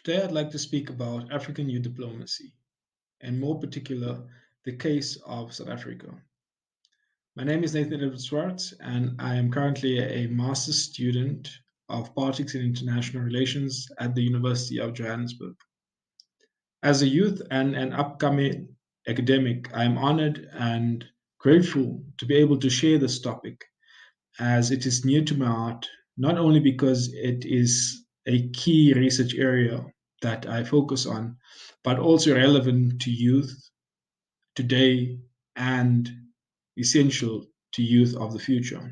Today, I'd like to speak about African youth diplomacy, and more particular, the case of South Africa. My name is Nathan Edward Swartz, and I am currently a master's student of politics and international relations at the University of Johannesburg. As a youth and an upcoming academic, I am honored and grateful to be able to share this topic as it is near to my heart, not only because it is a key research area that I focus on, but also relevant to youth today and essential to youth of the future.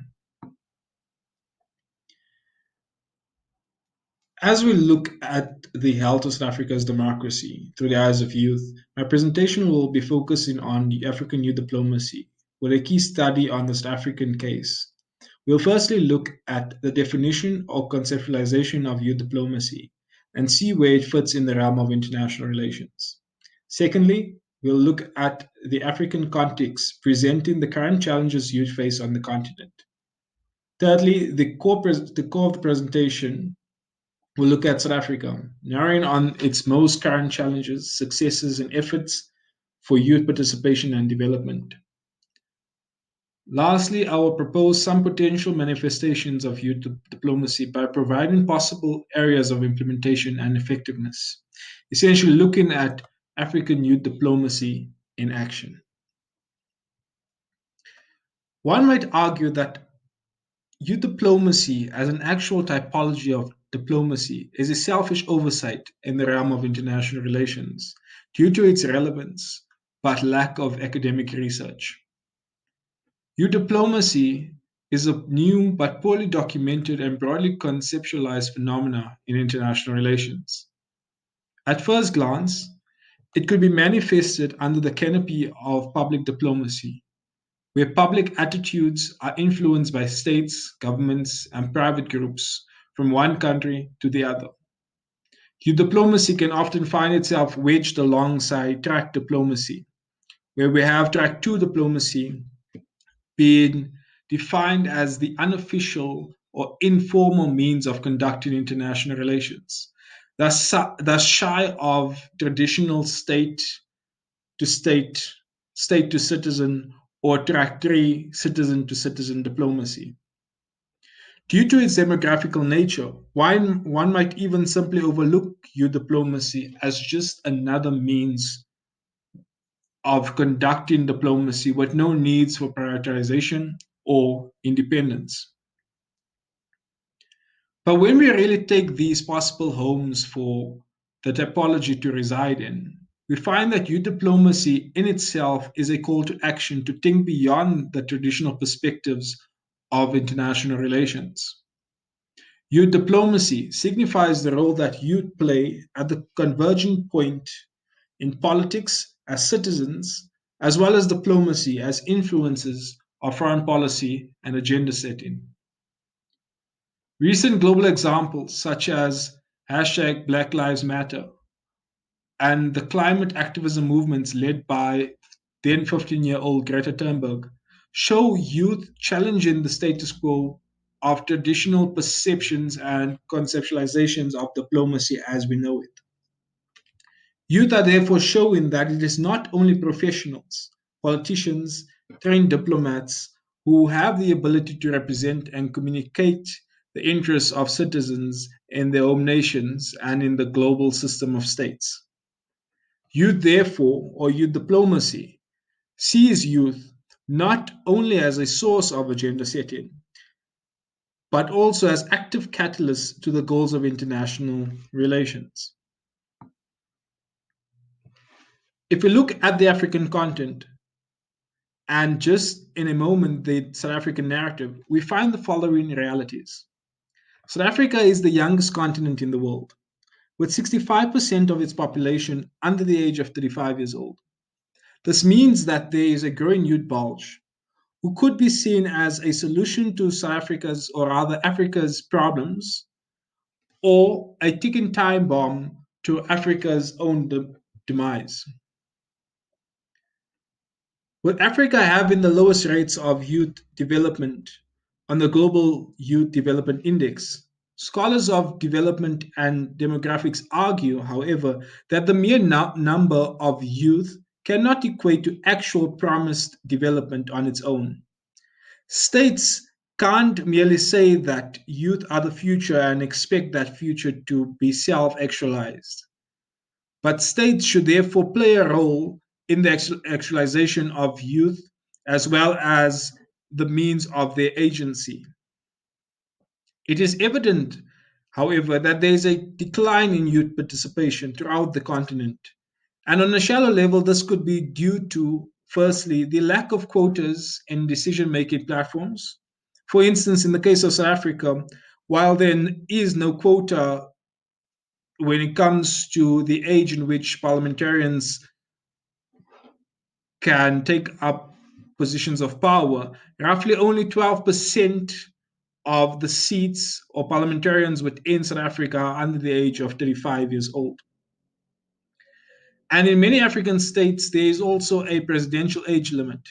As we look at the health of South Africa's democracy through the eyes of youth, my presentation will be focusing on the African youth diplomacy with a key study on the South African case. We'll firstly look at the definition or conceptualization of youth diplomacy and see where it fits in the realm of international relations. Secondly, we'll look at the African context presenting the current challenges youth face on the continent. Thirdly, the core of the presentation will look at South Africa, narrowing on its most current challenges, successes, and efforts for youth participation and development. Lastly, I will propose some potential manifestations of youth diplomacy by providing possible areas of implementation and effectiveness, essentially looking at African youth diplomacy in action. One might argue that youth diplomacy, as an actual typology of diplomacy, is a selfish oversight in the realm of international relations due to its relevance but lack of academic research. Youth diplomacy is a new but poorly documented and broadly conceptualized phenomena in international relations. At first glance, it could be manifested under the canopy of public diplomacy, where public attitudes are influenced by states, governments, and private groups from one country to the other. Youth diplomacy can often find itself wedged alongside track diplomacy, where we have track two diplomacy being defined as the unofficial or informal means of conducting international relations, thus shy of traditional state to state, state to citizen, or track three citizen to citizen diplomacy. Due to its demographical nature, one might even simply overlook youth diplomacy as just another means of conducting diplomacy with no needs for prioritization or independence. But when we really take these possible homes for the typology to reside in, we find that youth diplomacy in itself is a call to action to think beyond the traditional perspectives of international relations. Youth diplomacy signifies the role that youth play at the converging point in politics as citizens, as well as diplomacy as influences of foreign policy and agenda setting. Recent global examples, such as hashtag Black Lives Matter and the climate activism movements led by then 15-year-old Greta Thunberg, show youth challenging the status quo of traditional perceptions and conceptualizations of diplomacy as we know it. Youth are therefore showing that it is not only professionals, politicians, trained diplomats who have the ability to represent and communicate the interests of citizens in their home nations and in the global system of states. Youth, therefore, or youth diplomacy, sees youth not only as a source of agenda setting, but also as active catalysts to the goals of international relations. If we look at the African continent and just in a moment the South African narrative, we find the following realities. South Africa is the youngest continent in the world, with 65% of its population under the age of 35 years old. This means that there is a growing youth bulge who could be seen as a solution to South Africa's, or rather Africa's, problems, or a ticking time bomb to Africa's own demise. With Africa having the lowest rates of youth development on the Global Youth Development Index, Scholars of development and demographics argue, however, that the mere number of youth cannot equate to actual promised development on its own. States can't merely say that youth are the future and expect that future to be self actualized. But states should therefore play a role in the actualization of youth as well as the means of their agency. It is evident, however, that there is a decline in youth participation throughout the continent. And on a shallow level, this could be due to, firstly, the lack of quotas in decision making platforms. For instance, in the case of South Africa, while there is no quota when it comes to the age in which parliamentarians can take up positions of power, roughly only 12% of the seats or parliamentarians within South Africa are under the age of 35 years old. And in many African states, there is also a presidential age limit,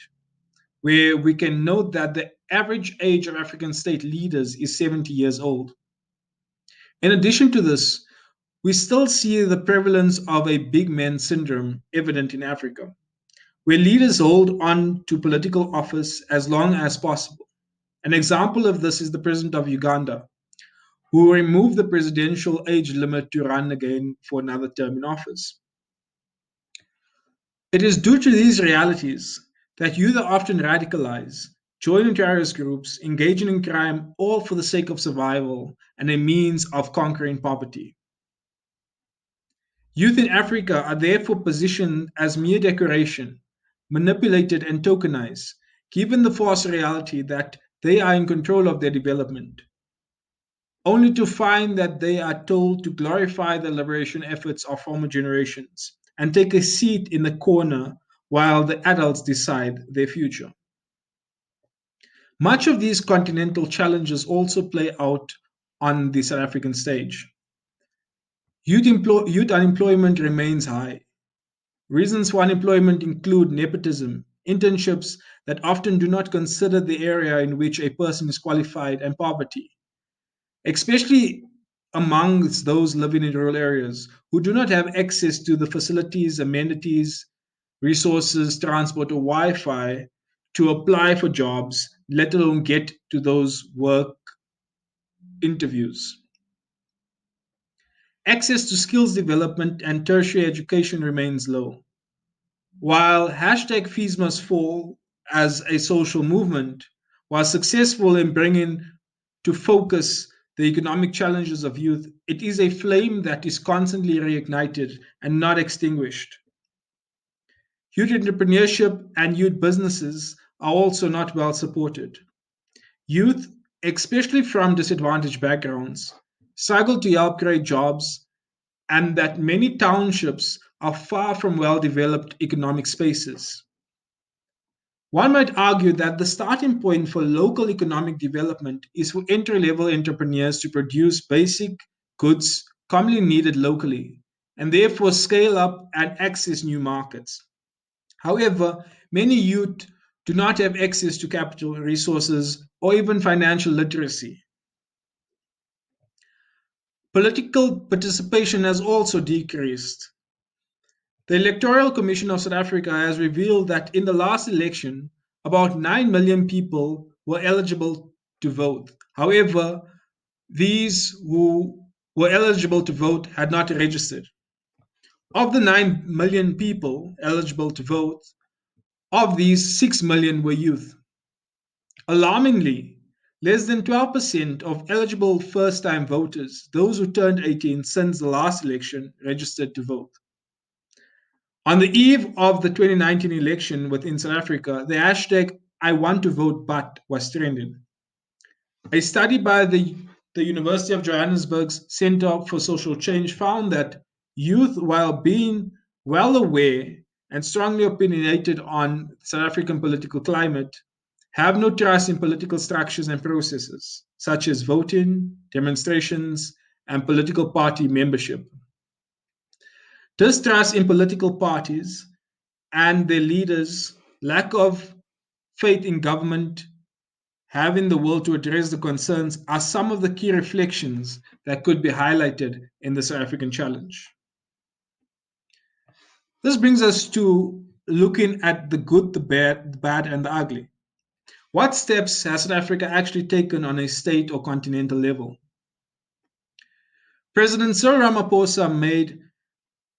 where we can note that the average age of African state leaders is 70 years old. In addition to this, we still see the prevalence of a big man syndrome evident in Africa, where leaders hold on to political office as long as possible. An example of this is the president of Uganda, who removed the presidential age limit to run again for another term in office. It is due to these realities that youth are often radicalized, joining terrorist groups, engaging in crime, all for the sake of survival and a means of conquering poverty. Youth in Africa are therefore positioned as mere decoration, manipulated and tokenized, given the false reality that they are in control of their development, only to find that they are told to glorify the liberation efforts of former generations and take a seat in the corner while the adults decide their future. Much of these continental challenges also play out on the South African stage. Youth unemployment remains high. Reasons for unemployment include nepotism, internships that often do not consider the area in which a person is qualified, and poverty, especially amongst those living in rural areas who do not have access to the facilities, amenities, resources, transport, or Wi Fi to apply for jobs, let alone get to those work interviews. Access to skills development and tertiary education remains low. While hashtag fees must fall as a social movement, while successful in bringing to focus the economic challenges of youth, it is a flame that is constantly reignited and not extinguished. Youth entrepreneurship and youth businesses are also not well supported. Youth, especially from disadvantaged backgrounds, struggle to help create jobs, and that many townships are far from well developed economic spaces. One might argue that the starting point for local economic development is for entry level entrepreneurs to produce basic goods commonly needed locally, and therefore scale up and access new markets. However, many youth do not have access to capital resources or even financial literacy. Political participation has also decreased. The Electoral Commission of South Africa has revealed that in the last election, about 9 million people were eligible to vote. However, these who were eligible to vote had not registered. Of the 9 million people eligible to vote, of these, 6 million were youth. Alarmingly, less than 12% of eligible first time voters, those who turned 18 since the last election, registered to vote. On the eve of the 2019 election within South Africa, the hashtag I want to vote but was trending. A study by the University of Johannesburg's Center for Social Change found that youth, while being well aware and strongly opinionated on South African political climate, have no trust in political structures and processes, such as voting, demonstrations, and political party membership. Distrust in political parties and their leaders, lack of faith in government, have in the world to address the concerns are some of the key reflections that could be highlighted in the South African challenge. This brings us to looking at the good, the bad, and the ugly. What steps has South Africa actually taken on a state or continental level? President Cyril Ramaphosa made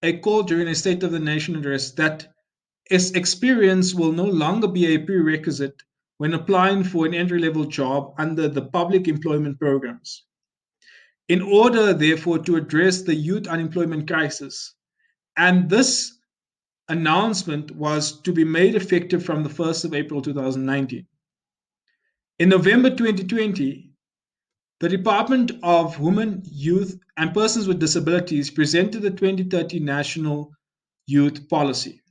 a call during a State of the Nation address that its experience will no longer be a prerequisite when applying for an entry level job under the public employment programs. In order, therefore, to address the youth unemployment crisis, and this announcement was to be made effective from the 1st of April 2019. In November 2020, the Department of Women, Youth, and Persons with Disabilities presented the 2030 National Youth Policy.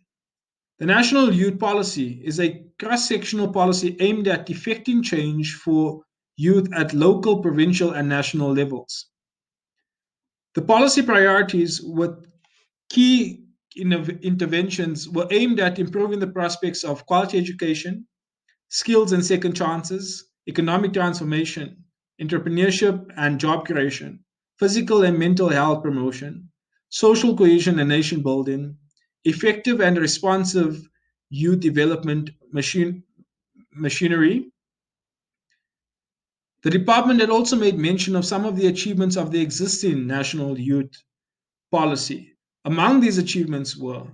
The National Youth Policy is a cross-sectional policy aimed at effecting change for youth at local, provincial, and national levels. The policy priorities with key interventions were aimed at improving the prospects of quality education, skills and second chances, economic transformation, entrepreneurship and job creation, physical and mental health promotion, social cohesion and nation building, effective and responsive youth development machinery. The department had also made mention of some of the achievements of the existing national youth policy. Among these achievements were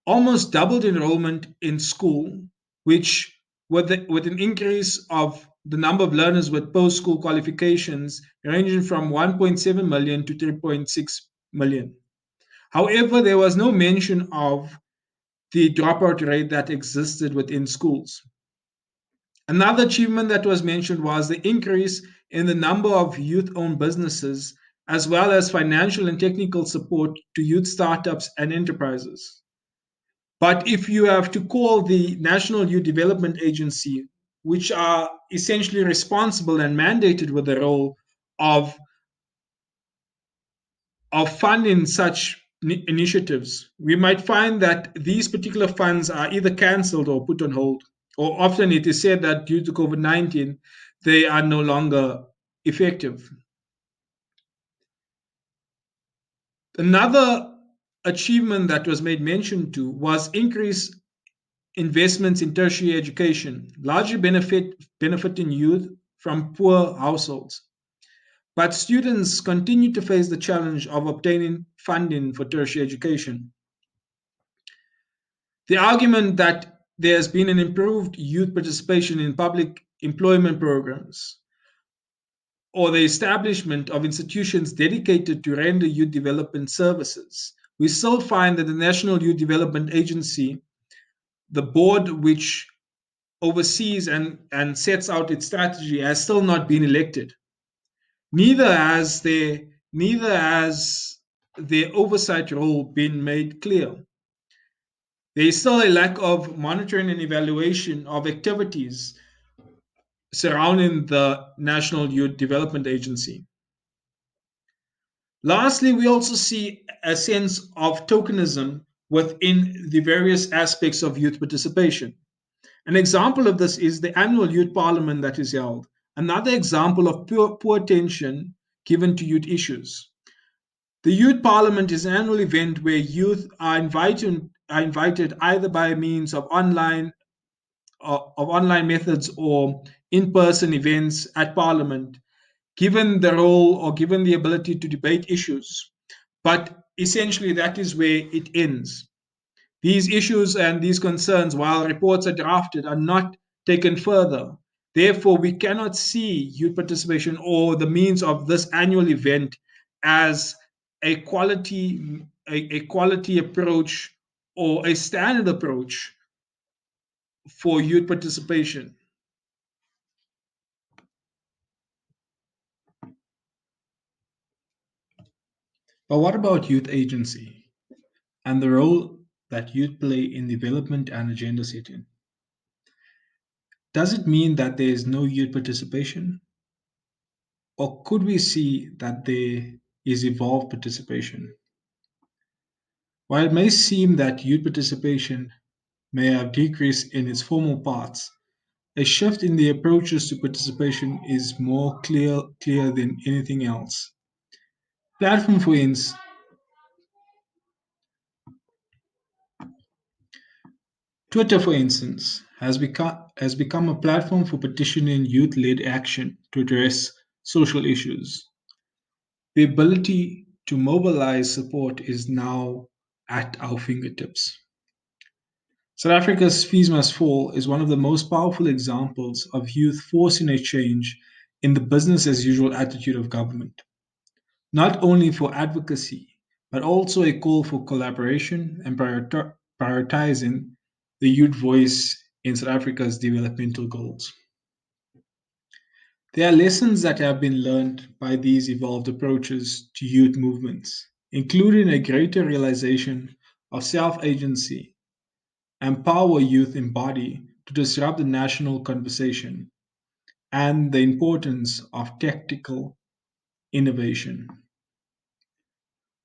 almost doubled enrollment in school, which with an increase of the number of learners with post-school qualifications ranging from 1.7 million to 3.6 million. However, there was no mention of the dropout rate that existed within schools. Another achievement that was mentioned was the increase in the number of youth-owned businesses, as well as financial and technical support to youth startups and enterprises. But if you have to call the National Youth Development Agency, which are essentially responsible and mandated with the role of funding such initiatives, we might find that these particular funds are either cancelled or put on hold. Or often it is said that due to COVID-19, they are no longer effective. Another achievement that was made mention to was increased investments in tertiary education, largely benefiting youth from poor households. But students continue to face the challenge of obtaining funding for tertiary education. The argument that there has been an improved youth participation in public employment programs or the establishment of institutions dedicated to render youth development services, we still find that the National Youth Development Agency, the board which oversees and sets out its strategy, has still not been elected. Neither has their oversight role been made clear. There is still a lack of monitoring and evaluation of activities surrounding the National Youth Development Agency. Lastly, we also see a sense of tokenism within the various aspects of youth participation. An example of this is the annual youth parliament that is held. Another example of poor attention given to youth issues. The youth parliament is an annual event where youth are invited either by means of online methods or in-person events at parliament, given the role or given the ability to debate issues. But essentially, that is where it ends. These issues and these concerns, while reports are drafted, are not taken further. Therefore, we cannot see youth participation or the means of this annual event as a quality approach or a standard approach for youth participation. But what about youth agency and the role that youth play in development and agenda setting? Does it mean that there is no youth participation? Or could we see that there is evolved participation? While it may seem that youth participation may have decreased in its formal parts, A shift in the approaches to participation is more clear than anything else. Platform, for instance, Twitter, for instance, has become a platform for petitioning youth-led action to address social issues. The ability to mobilize support is now at our fingertips. South Africa's Fees Must Fall is one of the most powerful examples of youth forcing a change in the business as usual attitude of government, not only for advocacy, but also a call for collaboration and prioritizing the youth voice in South Africa's developmental goals. There are lessons that have been learned by these evolved approaches to youth movements, including a greater realization of self agency and power youth embody to disrupt the national conversation, and the importance of tactical innovation.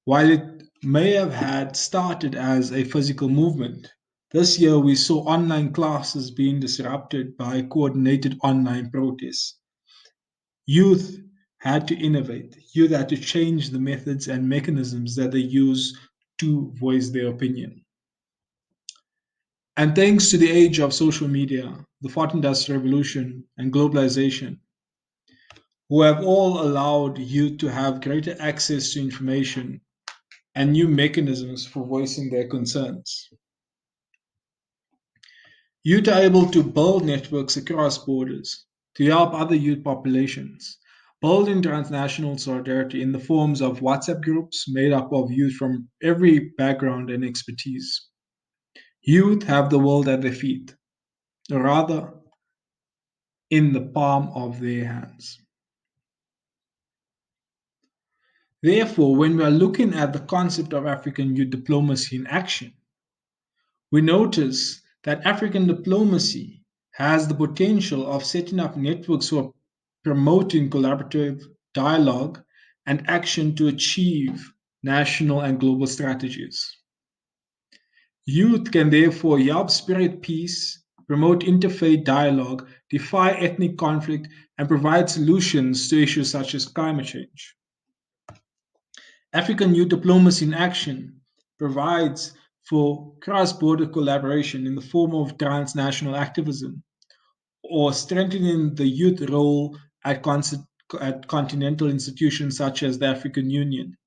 While it may have had started as a physical movement, this year we saw online classes being disrupted by coordinated online protests. Youth had to innovate. Youth had to change the methods and mechanisms that they use to voice their opinion. And thanks to the age of social media, the fourth industrial revolution, and globalization, who have all allowed youth to have greater access to information and new mechanisms for voicing their concerns. Youth are able to build networks across borders to help other youth populations, building transnational solidarity in the forms of WhatsApp groups made up of youth from every background and expertise. Youth have the world at their feet, or rather, in the palm of their hands. Therefore, when we are looking at the concept of African youth diplomacy in action, we notice that African diplomacy has the potential of setting up networks for promoting collaborative dialogue and action to achieve national and global strategies. Youth can therefore help spirit peace, promote interfaith dialogue, defy ethnic conflict, and provide solutions to issues such as climate change. African youth diplomacy in action provides for cross border collaboration in the form of transnational activism or strengthening the youth role at continental institutions such as the African Union.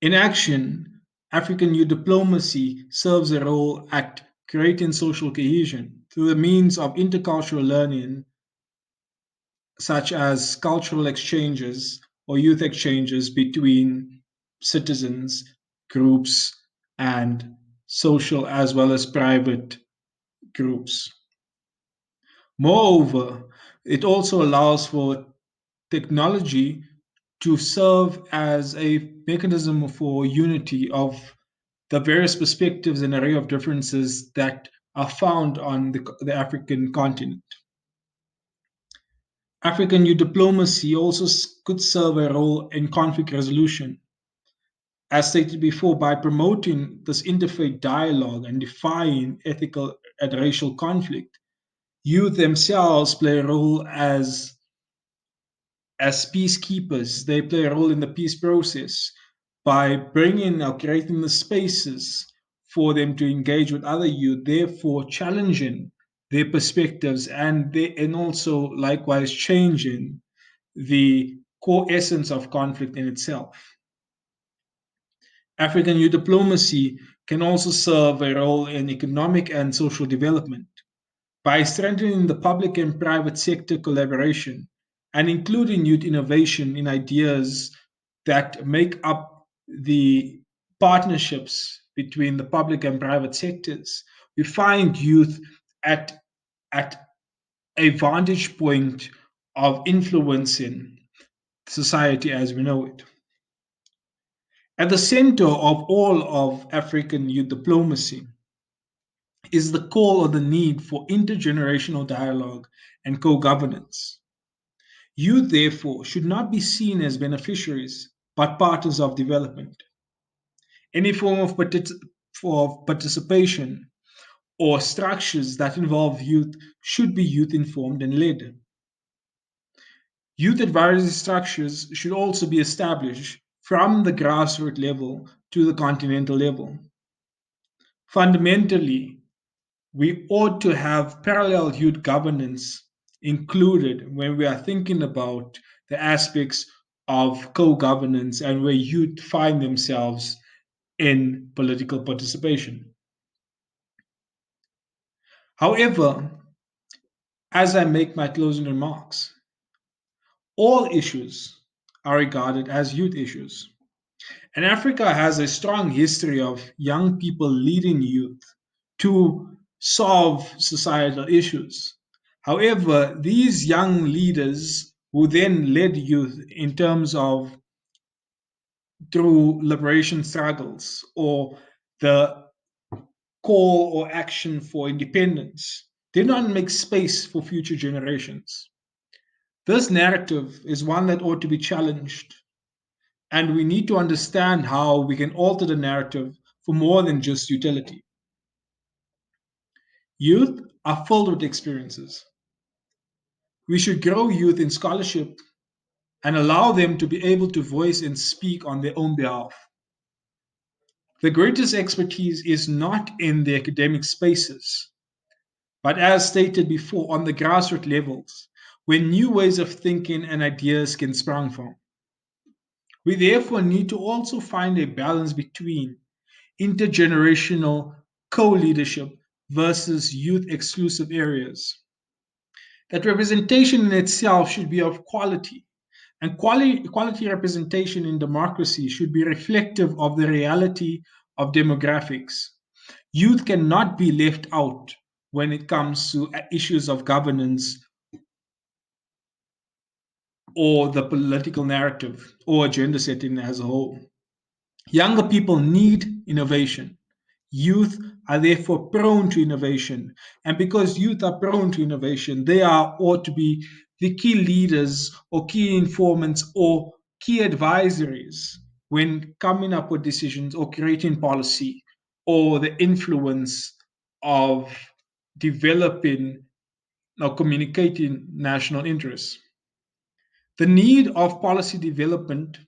In action, African youth diplomacy serves a role at creating social cohesion through the means of intercultural learning, such as cultural exchanges or youth exchanges between citizens, groups, and social as well as private groups. Moreover, it also allows for technology to serve as a mechanism for unity of the various perspectives and array of differences that are found on the African continent. African youth diplomacy also could serve a role in conflict resolution, as stated before, by promoting this interfaith dialogue and defying ethical and racial conflict. Youth themselves play a role as peacekeepers. They play a role in the peace process by bringing or creating the spaces for them to engage with other youth, therefore challenging their perspectives and also likewise changing the core essence of conflict in itself. African youth diplomacy can also serve a role in economic and social development by strengthening the public and private sector collaboration and including youth innovation in ideas that make up the partnerships between the public and private sectors. We find youth at, at a vantage point of influencing society as we know it. At the center of all of African youth diplomacy is the call or the need for intergenerational dialogue and co governance. Youth, therefore, should not be seen as beneficiaries but partners of development. Any form of participation or structures that involve youth should be youth informed and led. Youth advisory structures should also be established from the grassroots level to the continental level. Fundamentally, we ought to have parallel youth governance included when we are thinking about the aspects of co governance and where youth find themselves in political participation. However, as I make my closing remarks, all issues are regarded as youth issues. And Africa has a strong history of young people leading youth to solve societal issues. However, these young leaders who then led youth in terms of through liberation struggles or the call or action for independence did not make space for future generations. This narrative is one that ought to be challenged, and we need to understand how we can alter the narrative for more than just utility. Youth are filled with experiences. We should grow youth in scholarship and allow them to be able to voice and speak on their own behalf. The greatest expertise is not in the academic spaces, but as stated before, on the grassroots levels, where new ways of thinking and ideas can sprang from. We therefore need to also find a balance between intergenerational co leadership versus youth exclusive areas. That representation in itself should be of quality, and quality representation in democracy should be reflective of the reality of demographics. Youth cannot be left out when it comes to issues of governance or the political narrative or agenda setting as a whole. Younger people need innovation. Youth are therefore prone to innovation. And because youth are prone to innovation, they are ought to be the key leaders or key informants or key advisories when coming up with decisions or creating policy or the influence of developing or communicating national interests. The need of policy development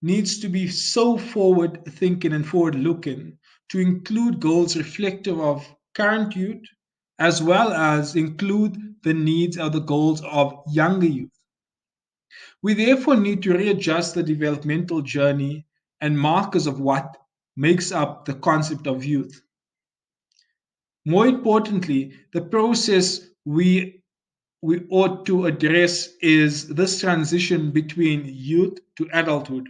needs to be so forward thinking and forward looking to include goals reflective of current youth as well as include the needs or the goals of younger youth. We therefore need to readjust the developmental journey and markers of what makes up the concept of youth. More importantly, the process we ought to address is this transition between youth to adulthood.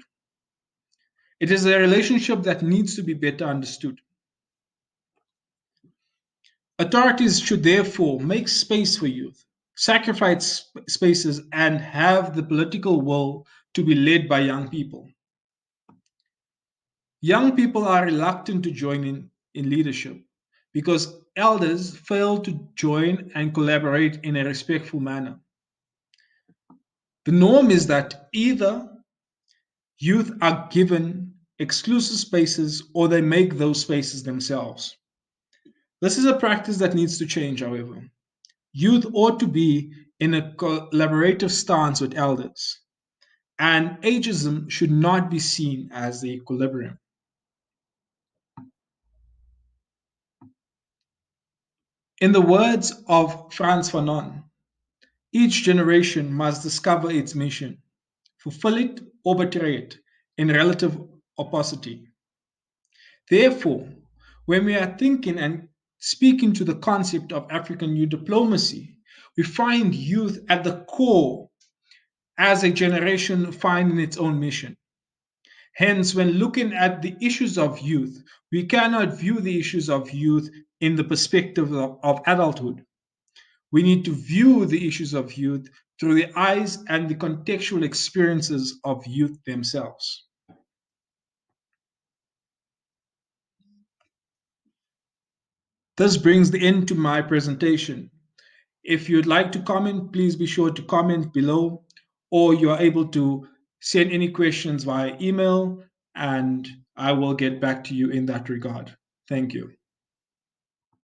It is a relationship that needs to be better understood. Authorities should therefore make space for youth, sacrifice spaces, and have the political will to be led by young people. Young people are reluctant to join in leadership because elders fail to join and collaborate in a respectful manner. The norm is that either youth are given exclusive spaces or they make those spaces themselves. This is a practice that needs to change, however. Youth ought to be in a collaborative stance with elders, and ageism should not be seen as the equilibrium. In the words of Frantz Fanon, each generation must discover its mission, fulfill it or betray it in relative opacity. Therefore, when we are thinking and speaking to the concept of African youth diplomacy, we find youth at the core as a generation finding its own mission. Hence, when looking at the issues of youth, we cannot view the issues of youth in the perspective of adulthood. We need to view the issues of youth through the eyes and the contextual experiences of youth themselves. This brings the end to my presentation. If you'd like to comment, please be sure to comment below, or you are able to send any questions via email, and I will get back to you in that regard. Thank you.